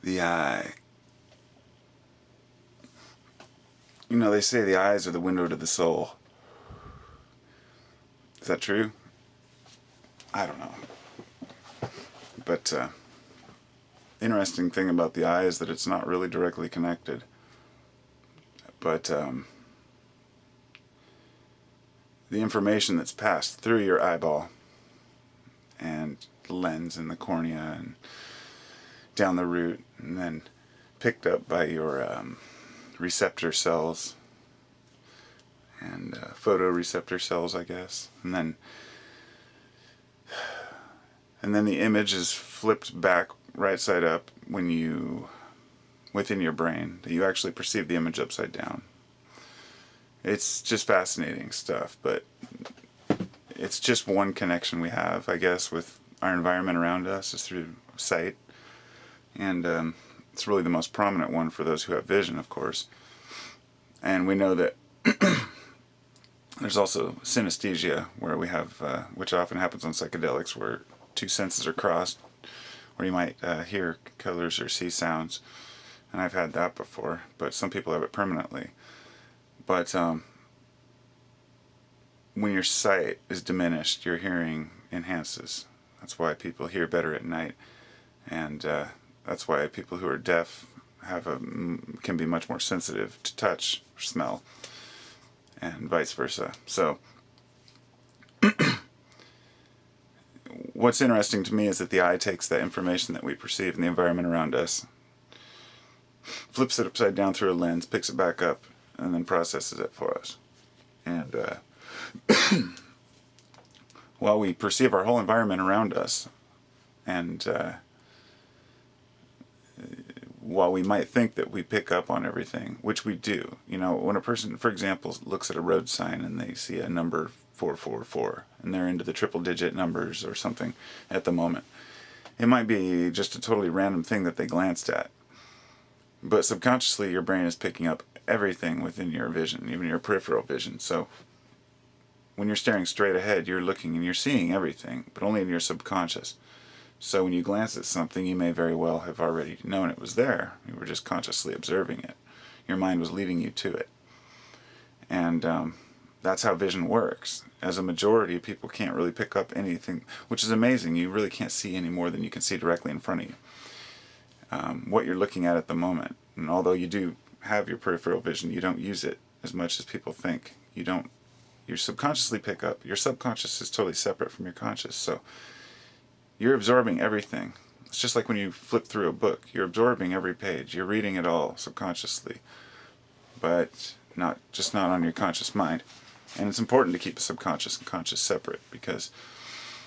The eye. You know, they say the eyes are the window to the soul. Is that true? I don't know. But interesting thing about the eye is that it's not really directly connected. But the information that's passed through your eyeball and the lens and the cornea and down the root, and then picked up by your receptor cells and photoreceptor cells, I guess, and then the image is flipped back right side up within your brain, that you actually perceive the image upside down. It's just fascinating stuff, but it's just one connection we have, I guess, with our environment around us is through sight, and it's really the most prominent one for those who have vision, of course. And we know that there's also synesthesia, where we have, which often happens on psychedelics, where two senses are crossed, where you might hear colors or see sounds. And I've had that before, but some people have it permanently. But when your sight is diminished, your hearing enhances. That's why people hear better at night, and that's why people who are deaf can be much more sensitive to touch or smell, and vice versa. So what's interesting to me is that the eye takes that information that we perceive in the environment around us, flips it upside down through a lens, picks it back up, and then processes it for us. And while we perceive our whole environment around us, and while we might think that we pick up on everything, which we do, you know, when a person, for example, looks at a road sign and they see a number 444, and they're into the triple digit numbers or something at the moment, it might be just a totally random thing that they glanced at. But subconsciously, your brain is picking up everything within your vision, even your peripheral vision. So when you're staring straight ahead, you're looking and you're seeing everything, but only in your subconscious. So when you glance at something, you may very well have already known it was there. You were just consciously observing it. Your mind was leading you to it. And that's how vision works. As a majority, people can't really pick up anything, which is amazing. You really can't see any more than you can see directly in front of you. What you're looking at the moment. And although you do have your peripheral vision, you don't use it as much as people think. You subconsciously pick up. Your subconscious is totally separate from your conscious. So you're absorbing everything. It's just like when you flip through a book. You're absorbing every page. You're reading it all subconsciously, but not on your conscious mind. And it's important to keep the subconscious and conscious separate, because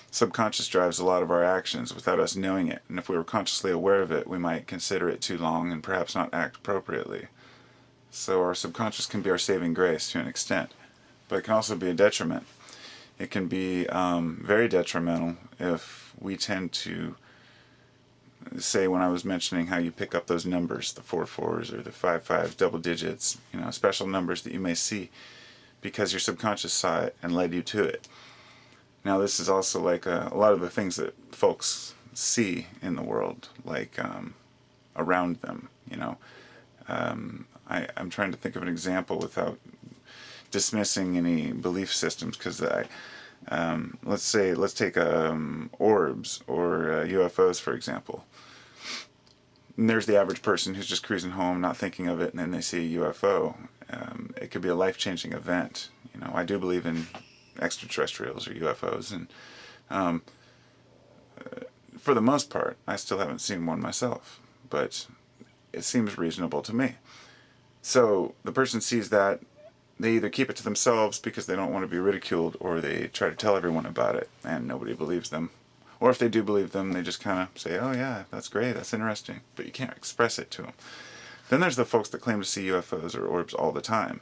subconscious drives a lot of our actions without us knowing it. And if we were consciously aware of it, we might consider it too long and perhaps not act appropriately. So our subconscious can be our saving grace to an extent, but it can also be a detriment. It can be very detrimental if we tend to, say, when I was mentioning how you pick up those numbers, the 4/4s or the 5/5s, double digits, you know, special numbers that you may see because your subconscious saw it and led you to it. Now, this is also like a lot of the things that folks see in the world, like around them, you know. I'm trying to think of an example without dismissing any belief systems, because let's take orbs or UFOs, for example. And there's the average person who's just cruising home, not thinking of it, and then they see a UFO. It could be a life-changing event. You know, I do believe in extraterrestrials or UFOs, and for the most part, I still haven't seen one myself, but it seems reasonable to me. So the person sees that, they either keep it to themselves because they don't want to be ridiculed, or they try to tell everyone about it and nobody believes them. Or if they do believe them, they just kind of say, oh yeah, that's great, that's interesting, but you can't express it to them. Then there's the folks that claim to see UFOs or orbs all the time.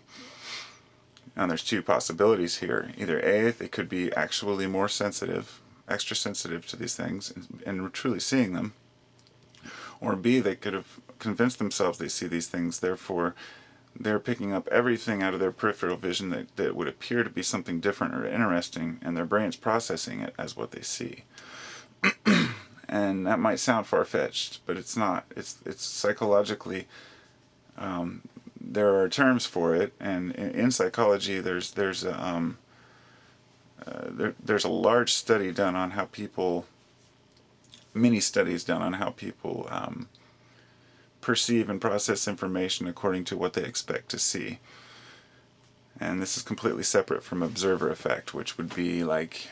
And there's two possibilities here. Either A, they could be actually more sensitive, extra sensitive to these things, and truly seeing them. Or B, they could have convinced themselves they see these things, therefore they're picking up everything out of their peripheral vision that would appear to be something different or interesting, and their brain's processing it as what they see. And that might sound far-fetched, but it's not. It's psychologically, there are terms for it, and in psychology there's a large study done on how people, many studies done on how people perceive and process information according to what they expect to see. And this is completely separate from observer effect, which would be like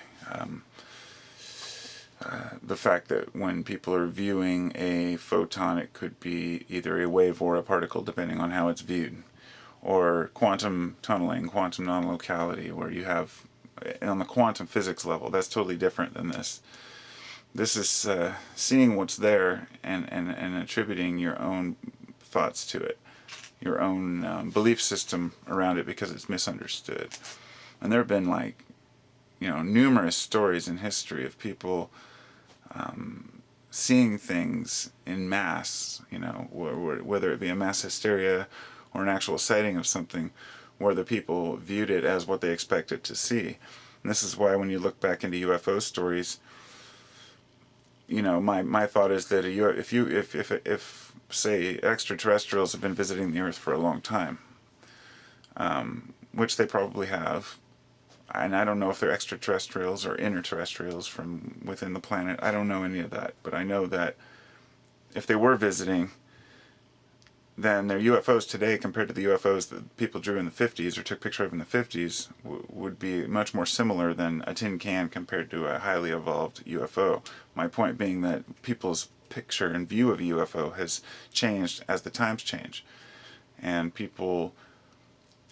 the fact that when people are viewing a photon, it could be either a wave or a particle, depending on how it's viewed. Or quantum tunneling, quantum non-locality, where you have, on the quantum physics level, that's totally different than this. This is seeing what's there and attributing your own thoughts to it, your own belief system around it because it's misunderstood. And there have been, like, numerous stories in history of people seeing things in mass, whether it be a mass hysteria or an actual sighting of something, where the people viewed it as what they expected to see. And this is why when you look back into UFO stories, my thought is that if say extraterrestrials have been visiting the Earth for a long time, which they probably have, and I don't know if they're extraterrestrials or interterrestrials from within the planet. I don't know any of that, but I know that if they were visiting, then their UFOs today compared to the UFOs that people drew in the 50s or took picture of in the 50s would be much more similar than a tin can compared to a highly evolved UFO. My point being that people's picture and view of a UFO has changed as the times change, and people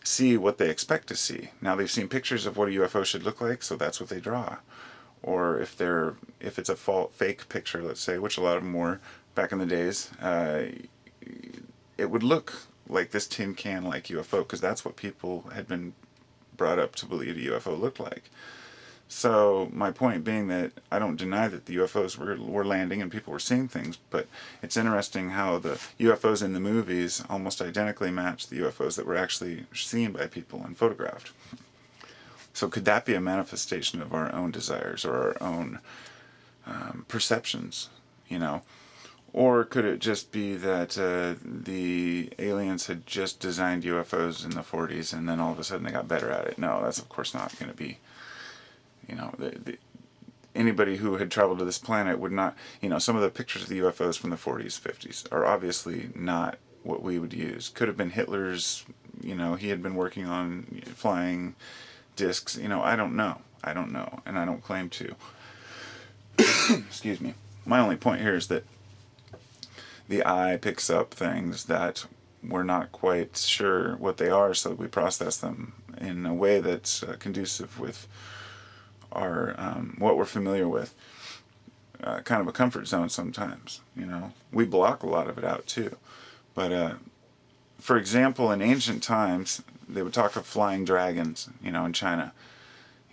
see what they expect to see. Now they've seen pictures of what a UFO should look like, so that's what they draw. Or if it's a fake picture, let's say, which a lot of them were back in the days, it would look like this tin can like UFO, because that's what people had been brought up to believe a UFO looked like. So my point being that I don't deny that the UFOs were landing and people were seeing things, but it's interesting how the UFOs in the movies almost identically match the UFOs that were actually seen by people and photographed. So could that be a manifestation of our own desires or our own perceptions, Or could it just be that the aliens had just designed UFOs in the 40s and then all of a sudden they got better at it? No, that's of course not going to be, anybody who had traveled to this planet would not, some of the pictures of the UFOs from the 40s, 50s are obviously not what we would use. Could have been Hitler's, he had been working on flying discs, I don't know, and I don't claim to. Excuse me. My only point here is that the eye picks up things that we're not quite sure what they are, so we process them in a way that's conducive with our what we're familiar with. Kind of a comfort zone sometimes, We block a lot of it out too. But for example, in ancient times, they would talk of flying dragons, in China.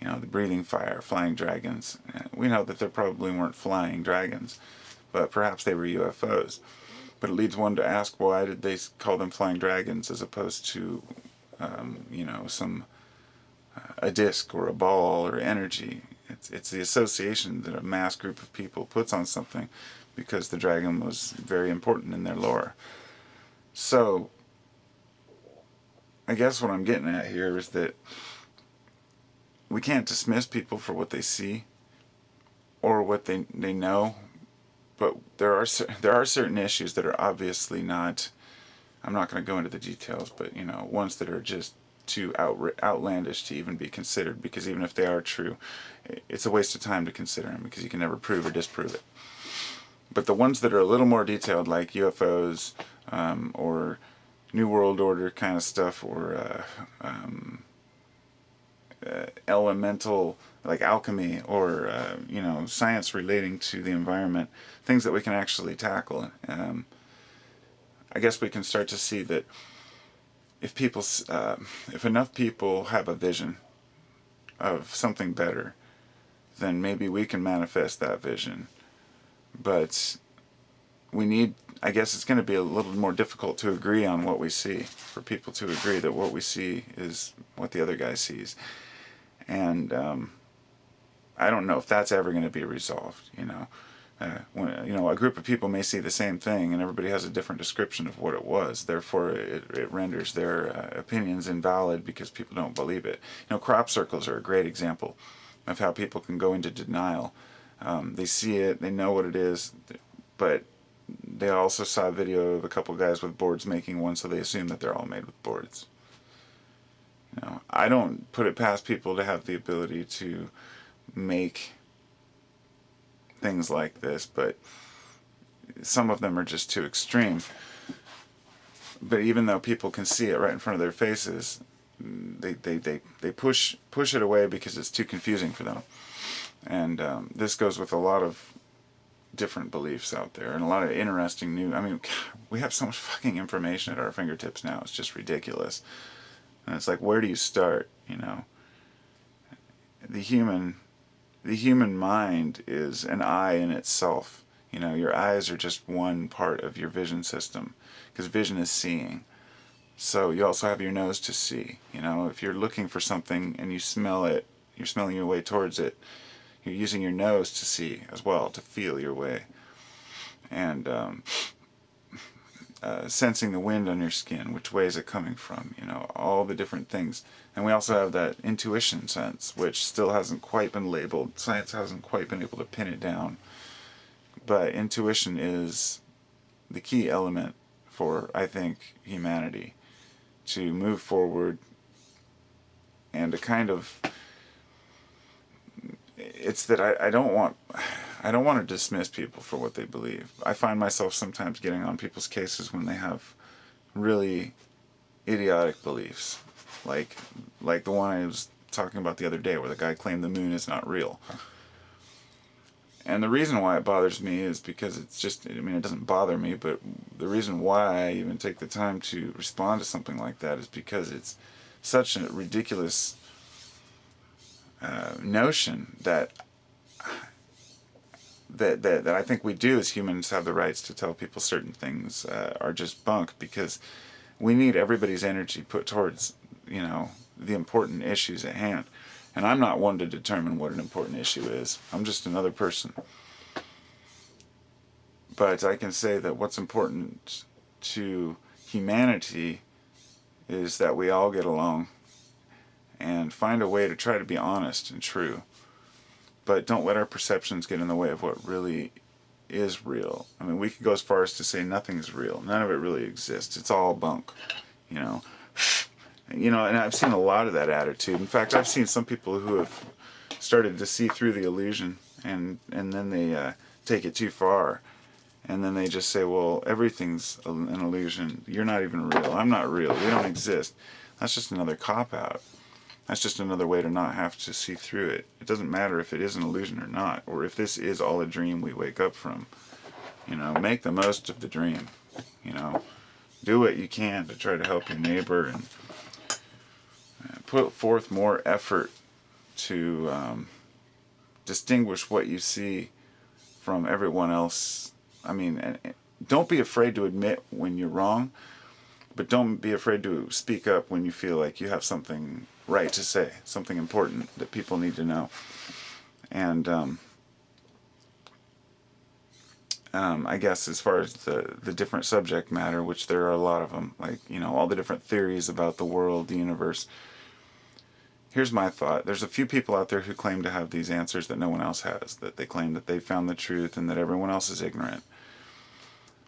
The breathing fire, flying dragons. We know that there probably weren't flying dragons, but perhaps they were UFOs. But it leads one to ask, why did they call them flying dragons as opposed to, a disc or a ball or energy? It's the association that a mass group of people puts on something because the dragon was very important in their lore. So, I guess what I'm getting at here is that we can't dismiss people for what they see or what they know, but there are certain issues that are obviously not, I'm not going to go into the details, but ones that are just too outlandish to even be considered, because even if they are true, it's a waste of time to consider them because you can never prove or disprove it. But the ones that are a little more detailed, like UFOs or New World Order kind of stuff, or elemental, like alchemy, or science relating to the environment, things that we can actually tackle. I guess we can start to see that if enough people have a vision of something better, then maybe we can manifest that vision. But I guess it's going to be a little more difficult to agree on what we see, for people to agree that what we see is what the other guy sees. And I don't know if that's ever going to be resolved, You know, a group of people may see the same thing and everybody has a different description of what it was. Therefore, it renders their opinions invalid because people don't believe it. You know, crop circles are a great example of how people can go into denial. They see it, they know what it is, but they also saw a video of a couple guys with boards making one, so they assume that they're all made with boards. You know, I don't put it past people to have the ability to make things like this, but some of them are just too extreme. But even though people can see it right in front of their faces, they push it away because it's too confusing for them. And this goes with a lot of different beliefs out there and a lot of interesting new, I mean, we have so much fucking information at our fingertips now, it's just ridiculous. And it's like, where do you start, you know? The human mind is an eye in itself. You know, your eyes are just one part of your vision system, because vision is seeing. So you also have your nose to see. You know, if you're looking for something and you smell it, you're smelling your way towards it, you're using your nose to see as well, to feel your way. And sensing the wind on your skin, which way is it coming from, you know, all the different things. And we also have that intuition sense, which still hasn't quite been labeled. Science hasn't quite been able to pin it down. But intuition is the key element for, I think, humanity to move forward and to kind of, it's that I don't want to dismiss people for what they believe. I find myself sometimes getting on people's cases when they have really idiotic beliefs, like the one I was talking about the other day where the guy claimed the moon is not real. And the reason why it bothers me is because it's just, I mean, it doesn't bother me, but the reason why I even take the time to respond to something like that is because it's such a ridiculous notion that I think we do as humans have the rights to tell people certain things are just bunk, because we need everybody's energy put towards, you know, the important issues at hand. And I'm not one to determine what an important issue is. I'm just another person. But I can say that what's important to humanity is that we all get along and find a way to try to be honest and true. But don't let our perceptions get in the way of what really is real. I mean, we could go as far as to say nothing's real. None of it really exists. It's all bunk, you know. You know, and I've seen a lot of that attitude. In fact, I've seen some people who have started to see through the illusion, and then they take it too far. And then they just say, well, everything's an illusion. You're not even real. I'm not real. We don't exist. That's just another cop-out. That's just another way to not have to see through it. It doesn't matter if it is an illusion or not, or if this is all a dream we wake up from. You know, make the most of the dream. You know, do what you can to try to help your neighbor and put forth more effort to distinguish what you see from everyone else. I mean, don't be afraid to admit when you're wrong, but don't be afraid to speak up when you feel like you have something right to say, something important that people need to know. And I guess as far as the different subject matter, which there are a lot of them, like, you know, all the different theories about the world, the universe. Here's my thought. There's a few people out there who claim to have these answers that no one else has, that they claim that they found the truth and that everyone else is ignorant.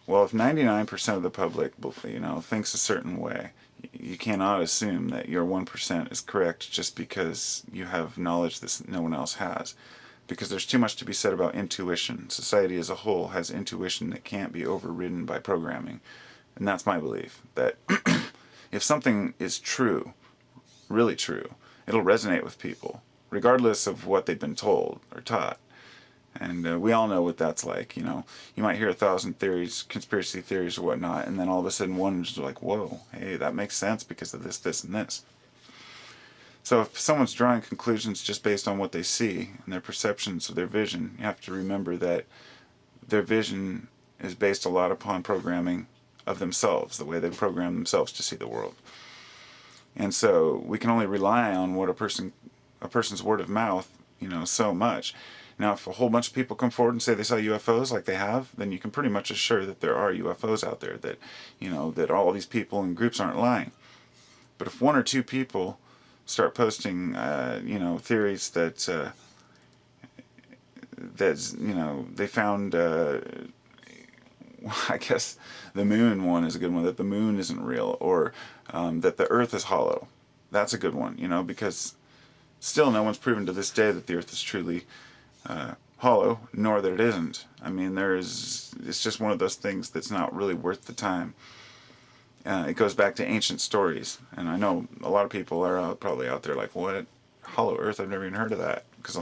Well, if 99% of the public, you know, thinks a certain way, you cannot assume that your 1% is correct just because you have knowledge that no one else has. Because there's too much to be said about intuition. Society as a whole has intuition that can't be overridden by programming. And that's my belief, that if something is true, really true, it'll resonate with people, regardless of what they've been told or taught. And we all know what that's like, you know. You might hear 1,000 theories, conspiracy theories or whatnot, and then all of a sudden one's like, whoa, hey, that makes sense because of this, this, and this. So if someone's drawing conclusions just based on what they see and their perceptions of their vision, you have to remember that their vision is based a lot upon programming of themselves, the way they program themselves to see the world. And so we can only rely on what a person's word of mouth, you know, so much. Now, if a whole bunch of people come forward and say they saw UFOs like they have, then you can pretty much assure that there are UFOs out there, that, that all these people in groups aren't lying. But if one or two people start posting, theories that, they found, I guess the moon one is a good one, that the moon isn't real, or that the earth is hollow. That's a good one, because still no one's proven to this day that the earth is truly hollow, nor that it isn't. I mean, it's just one of those things that's not really worth the time. It goes back to ancient stories, and I know a lot of people are probably out there like, what? Hollow earth? I've never even heard of that, because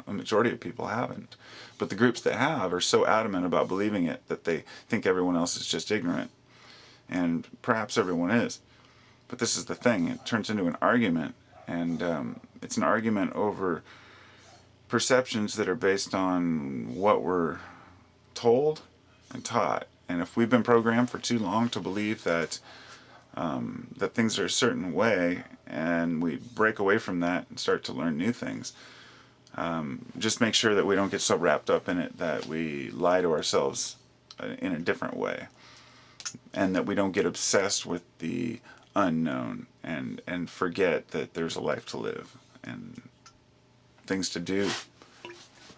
a majority of people haven't. But the groups that have are so adamant about believing it that they think everyone else is just ignorant. And perhaps everyone is. But this is the thing. It turns into an argument. And it's an argument over perceptions that are based on what we're told and taught. And if we've been programmed for too long to believe that that things are a certain way, and we break away from that and start to learn new things, just make sure that we don't get so wrapped up in it that we lie to ourselves in a different way, and that we don't get obsessed with the unknown and forget that there's a life to live and things to do.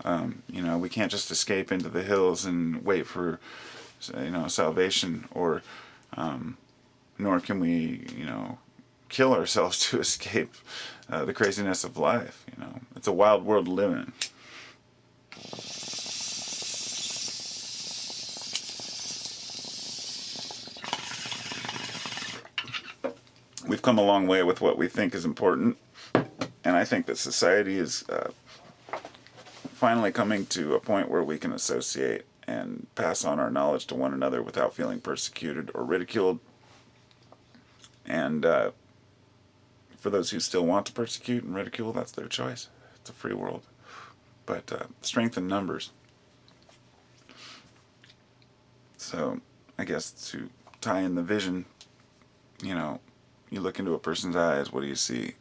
We can't just escape into the hills and wait for salvation, or nor can we kill ourselves to escape the craziness of life. It's a wild world to live in. We've come a long way with what we think is important, and I think that society is finally coming to a point where we can associate and pass on our knowledge to one another without feeling persecuted or ridiculed. And for those who still want to persecute and ridicule, that's their choice. It's a free world. But strength in numbers. So I guess to tie in the vision, you look into a person's eyes, what do you see?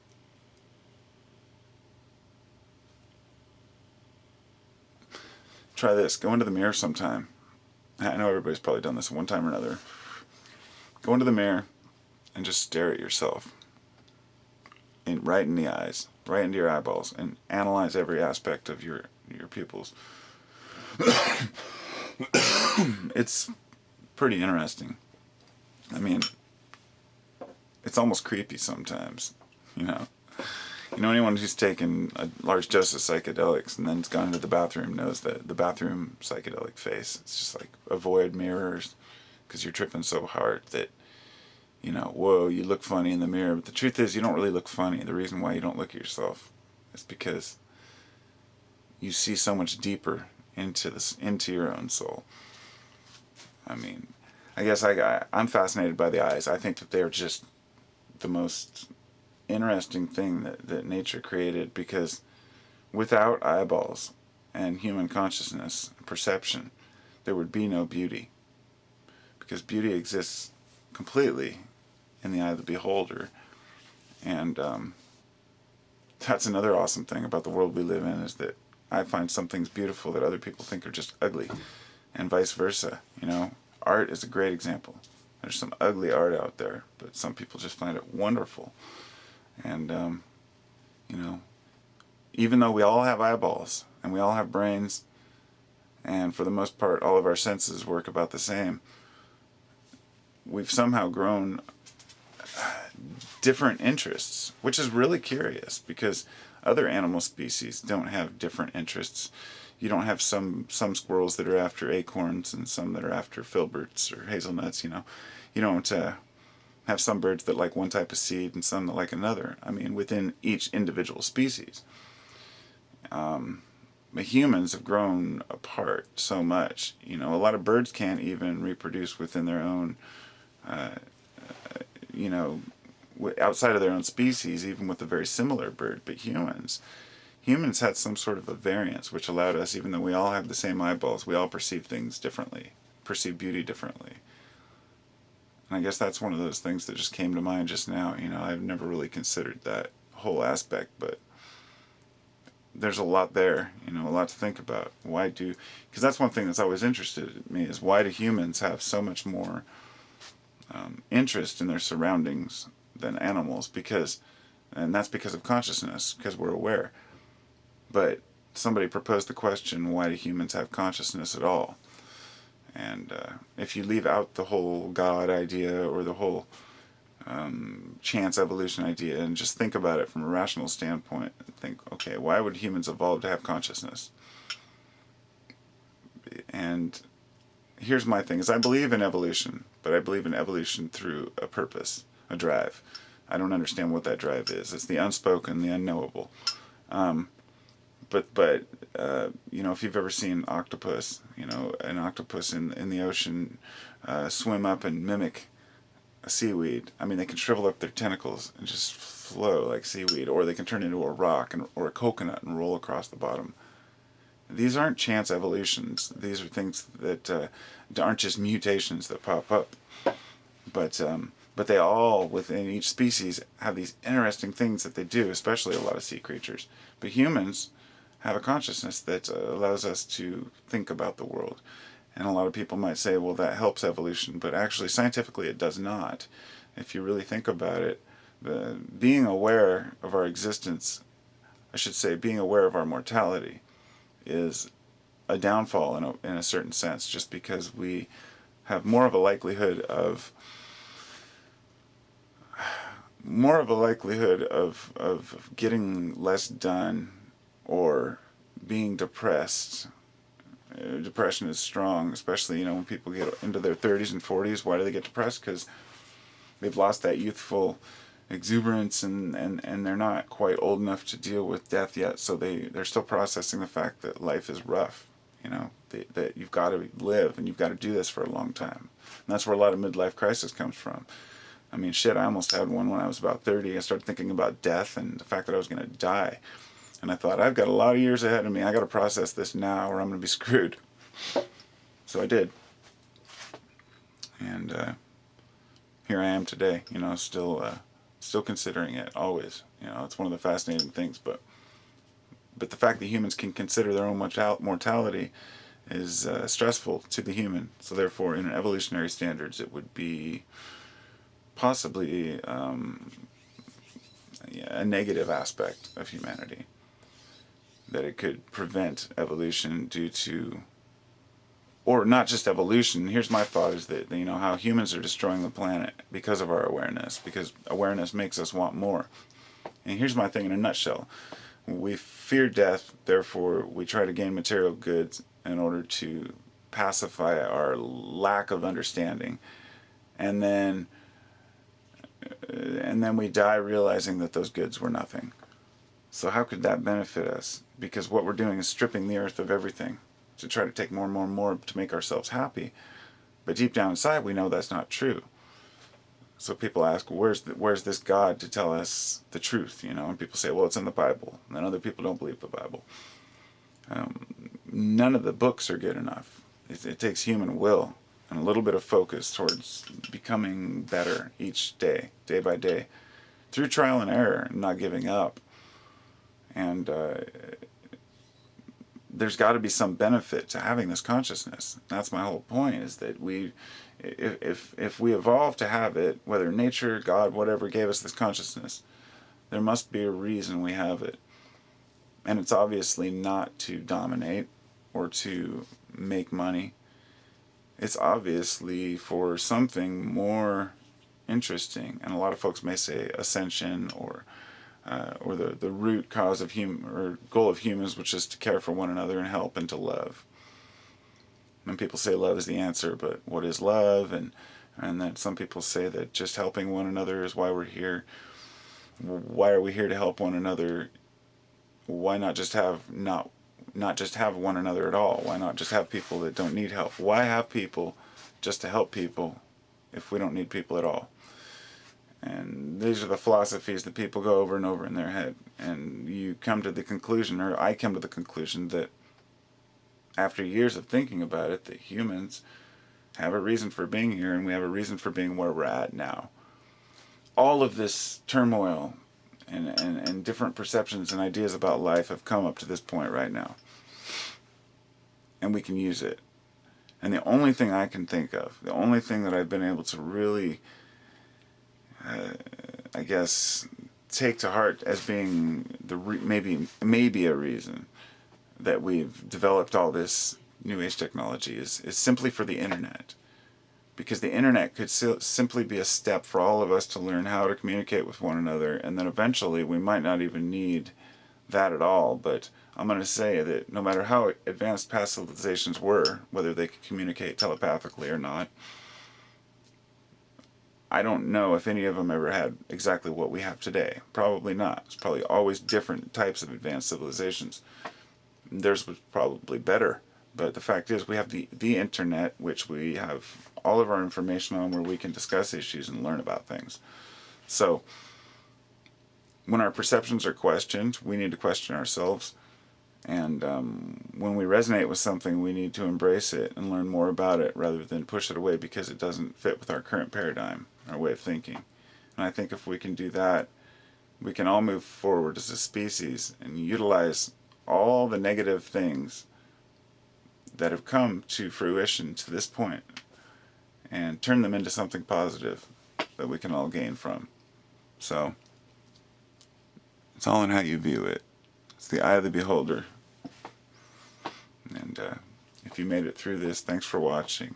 Try this. Go into the mirror sometime. I know everybody's probably done this one time or another. Go into the mirror and just stare at yourself. Right in the eyes. Right into your eyeballs. And analyze every aspect of your pupils. It's pretty interesting. I mean, it's almost creepy sometimes, anyone who's taken a large dose of psychedelics and then has gone into the bathroom knows that the bathroom psychedelic face. It's just like avoid mirrors, because you're tripping so hard that, whoa, you look funny in the mirror. But the truth is, you don't really look funny. The reason why you don't look at yourself is because you see so much deeper into your own soul. I mean, I guess I'm fascinated by the eyes. I think that they're just the most interesting thing that nature created, because without eyeballs and human consciousness and perception, there would be no beauty, because beauty exists completely in the eye of the beholder. And that's another awesome thing about the world we live in, is that I find some things beautiful that other people think are just ugly, and vice versa. Art is a great example. There's some ugly art out there, but some people just find it wonderful. And, even though we all have eyeballs and we all have brains, and for the most part all of our senses work about the same, we've somehow grown different interests, which is really curious, because other animal species don't have different interests. You don't have some squirrels that are after acorns and some that are after filberts or hazelnuts. You don't have some birds that like one type of seed and some that like another. I mean, within each individual species. But humans have grown apart so much. A lot of birds can't even reproduce within their own, outside of their own species, even with a very similar bird. But humans had some sort of a variance, which allowed us, even though we all have the same eyeballs, we all perceive things differently, perceive beauty differently. And I guess that's one of those things that just came to mind just now. I've never really considered that whole aspect, but there's a lot there, a lot to think about. Because that's one thing that's always interested me, is why do humans have so much more interest in their surroundings than animals? And that's because of consciousness, because we're aware. But somebody proposed the question, why do humans have consciousness at all? And if you leave out the whole God idea or the whole chance evolution idea and just think about it from a rational standpoint, and think, okay, why would humans evolve to have consciousness? And here's my thing, is I believe in evolution, but I believe in evolution through a purpose, a drive. I don't understand what that drive is. It's the unspoken, the unknowable. But if you've ever seen octopus, an octopus in the ocean swim up and mimic a seaweed. I mean, they can shrivel up their tentacles and just flow like seaweed, or they can turn into a rock or a coconut and roll across the bottom. These aren't chance evolutions. These are things that aren't just mutations that pop up. But they all, within each species, have these interesting things that they do, especially a lot of sea creatures. But humans have a consciousness that allows us to think about the world. And a lot of people might say, well, that helps evolution, but actually scientifically it does not. If you really think about it, being aware of our existence, I should say being aware of our mortality, is a downfall in a certain sense, just because we have more of a likelihood of getting less done or being depressed. Depression is strong, especially when people get into their 30s and 40s. Why do they get depressed? Because they've lost that youthful exuberance, and they're not quite old enough to deal with death yet, so they're still processing the fact that life is rough, that you've got to live and you've got to do this for a long time. And that's where a lot of midlife crisis comes from. I mean, shit, I almost had one when I was about 30. I started thinking about death and the fact that I was going to die. And I thought, I've got a lot of years ahead of me. I got to process this now or I'm going to be screwed. So I did. And here I am today, still considering it always. It's one of the fascinating things. But the fact that humans can consider their own mortality is stressful to the human. So therefore, in evolutionary standards, it would be possibly a negative aspect of humanity. That it could prevent evolution due to, or not just evolution. Here's my thought, is that, how humans are destroying the planet because of our awareness, because awareness makes us want more. And here's my thing in a nutshell. We fear death, therefore we try to gain material goods in order to pacify our lack of understanding. And then we die realizing that those goods were nothing. So how could that benefit us? Because what we're doing is stripping the earth of everything to try to take more and more and more to make ourselves happy. But deep down inside, we know that's not true. So people ask, where's this God to tell us the truth? And people say, well, it's in the Bible. And then other people don't believe the Bible. None of the books are good enough. It takes human will and a little bit of focus towards becoming better each day, day by day, through trial and error and not giving up. And there's got to be some benefit to having this consciousness. That's my whole point, is that if we evolve to have it, whether nature, God, whatever gave us this consciousness, there must be a reason we have it. And it's obviously not to dominate or to make money. It's obviously for something more interesting. And a lot of folks may say ascension, or the root cause of or goal of humans, which is to care for one another and help and to love. And people say love is the answer, but what is love? And then some people say that just helping one another is why we're here. Why are we here to help one another? Why not just have one another at all? Why not just have people that don't need help? Why have people just to help people if we don't need people at all? And these are the philosophies that people go over and over in their head. And you come to the conclusion, or I come to the conclusion, that after years of thinking about it, that humans have a reason for being here, and we have a reason for being where we're at now. All of this turmoil and different perceptions and ideas about life have come up to this point right now. And we can use it. And the only thing I can think of, the only thing that I've been able to really, I guess, take to heart as being maybe a reason that we've developed all this New Age technology is simply for the internet. Because the internet could simply be a step for all of us to learn how to communicate with one another, and then eventually we might not even need that at all. But I'm going to say that no matter how advanced past civilizations were, whether they could communicate telepathically or not, I don't know if any of them ever had exactly what we have today. Probably not. It's probably always different types of advanced civilizations. Theirs was probably better. But the fact is, we have the internet, which we have all of our information on, where we can discuss issues and learn about things. So, when our perceptions are questioned, we need to question ourselves. And when we resonate with something, we need to embrace it and learn more about it rather than push it away because it doesn't fit with our current paradigm, our way of thinking. And I think if we can do that, we can all move forward as a species and utilize all the negative things that have come to fruition to this point and turn them into something positive that we can all gain from. So, it's all in how you view it. It's the eye of the beholder. And if you made it through this, thanks for watching.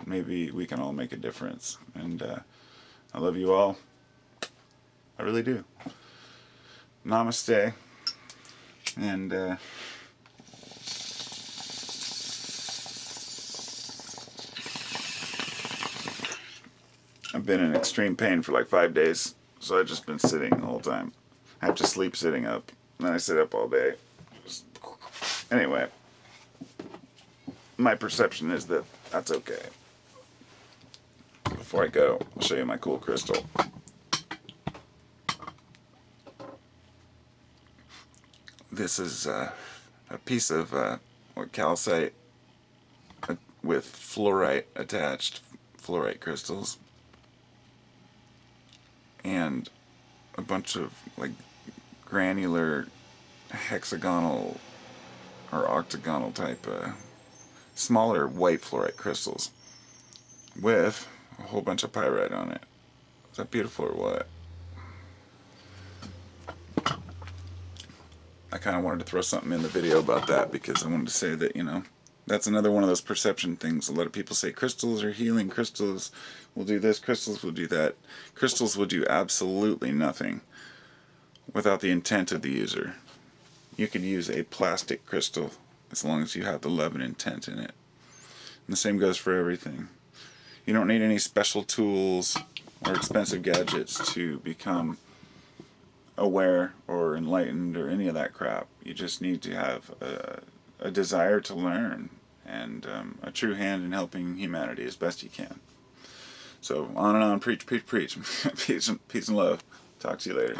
Maybe we can all make a difference. And I love you all. I really do. Namaste. And I've been in extreme pain for like 5 days, so I've just been sitting the whole time. I have to sleep sitting up, and then I sit up all day. Anyway, my perception is that that's okay. Before I go, I'll show you my cool crystal. This is a piece of calcite with fluorite attached, fluorite crystals, and a bunch of like granular hexagonal or octagonal type smaller white fluorite crystals with a whole bunch of pyrite on it. Is that beautiful or what? I kind of wanted to throw something in the video about that because I wanted to say that, you know, that's another one of those perception things. A lot of people say crystals are healing, crystals will do this, crystals will do that. Crystals will do absolutely nothing without the intent of the user. You could use a plastic crystal as long as you have the love and intent in it. And the same goes for everything. You don't need any special tools or expensive gadgets to become aware or enlightened or any of that crap. You just need to have a desire to learn and a true hand in helping humanity as best you can. So on and on, preach, preach, preach. Peace and love. Talk to you later.